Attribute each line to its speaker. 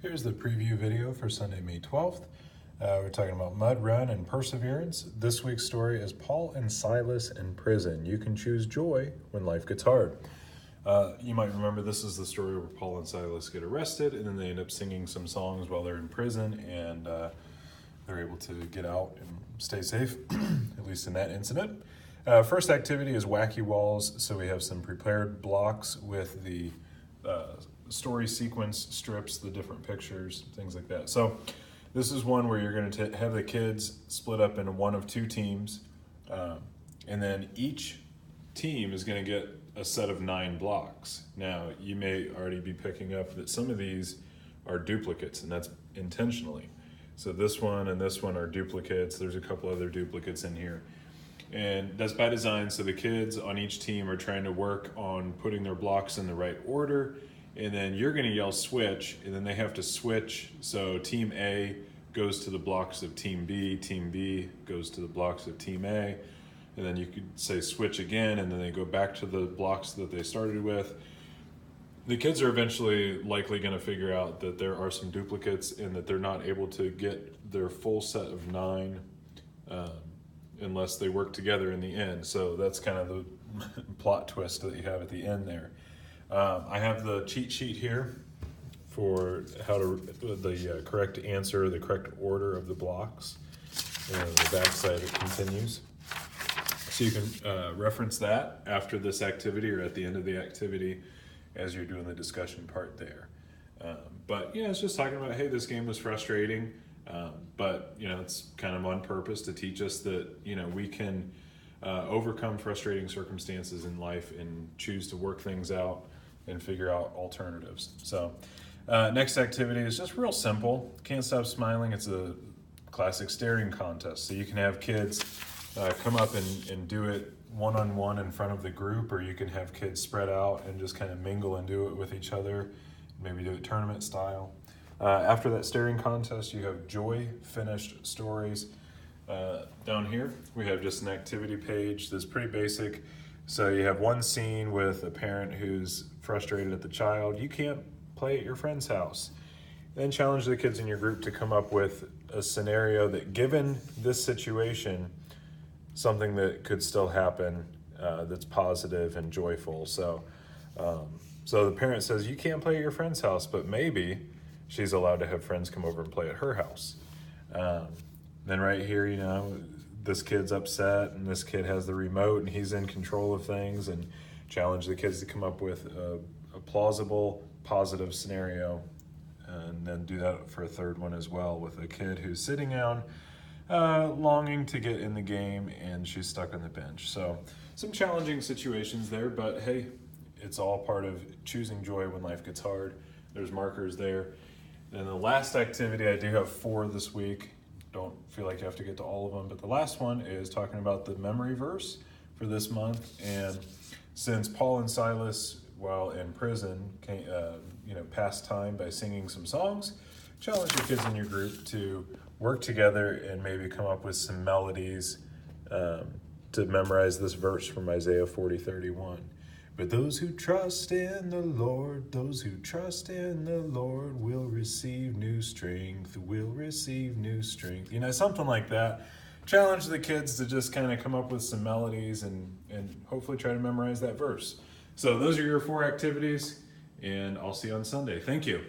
Speaker 1: Here's the preview video for Sunday, May 12th. We're talking about Mud Run and Perseverance. This week's story is Paul and Silas in prison. You can choose joy when life gets hard. You might remember this is the story where Paul and Silas get arrested and then they end up singing some songs while they're in prison, and they're able to get out and stay safe, at least in that incident. First activity is Wacky Walls. So we have some prepared blocks with the story sequence strips, the different pictures, things like that. So this is one where you're going to have the kids split up into one of two teams, and then each team is going to get a set of 9 blocks. Now, you may already be picking up that some of these are duplicates, and that's intentionally. So this one and this one are duplicates. There's a couple other duplicates in here. And that's by design, so the kids on each team are trying to work on putting their blocks in the right order, and then you're going to yell switch, and then they have to switch. So team A goes to the blocks of team B goes to the blocks of team A, and then you could say switch again, and then they go back to the blocks that they started with. The kids are eventually likely going to figure out that there are some duplicates and that they're not able to get their full set of 9 unless they work together in the end. So that's kind of the plot twist that you have at the end there. I have the cheat sheet here for how to the correct answer, the correct order of the blocks. And on the back side it continues. So you can reference that after this activity or at the end of the activity as you're doing the discussion part there. But it's just talking about, hey, this game was frustrating, but it's kind of on purpose to teach us that we can overcome frustrating circumstances in life and choose to work things out and figure out alternatives. So next activity is just real simple. Can't Stop Smiling. It's a classic staring contest. So you can have kids come up and do it one-on-one in front of the group, or you can have kids spread out and just kind of mingle and do it with each other, maybe do it tournament style. After that staring contest, you have joy finished stories. Down here, we have just an activity page that's pretty basic. So you have one scene with a parent who's frustrated at the child. You can't play at your friend's house. Then challenge the kids in your group to come up with a scenario that, given this situation, something that could still happen that's positive and joyful. So the parent says, you can't play at your friend's house, but maybe she's allowed to have friends come over and play at her house. Then right here, this kid's upset and this kid has the remote and he's in control of things, and challenge the kids to come up with a plausible, positive scenario. And then do that for a third one as well with a kid who's sitting down, longing to get in the game, and she's stuck on the bench. So some challenging situations there, but hey, it's all part of choosing joy when life gets hard. There's markers there. And the last activity, I do have 4 this week. Don't feel like you have to get to all of them, but the last one is talking about the memory verse for this month. And since Paul and Silas, while in prison, passed time by singing some songs, challenge your kids in your group to work together and maybe come up with some melodies to memorize this verse from Isaiah 40:31. But those who trust in the Lord, will receive new strength, something like that. Challenge the kids to just kind of come up with some melodies and hopefully try to memorize that verse. So those are your 4 activities, and I'll see you on Sunday. Thank you.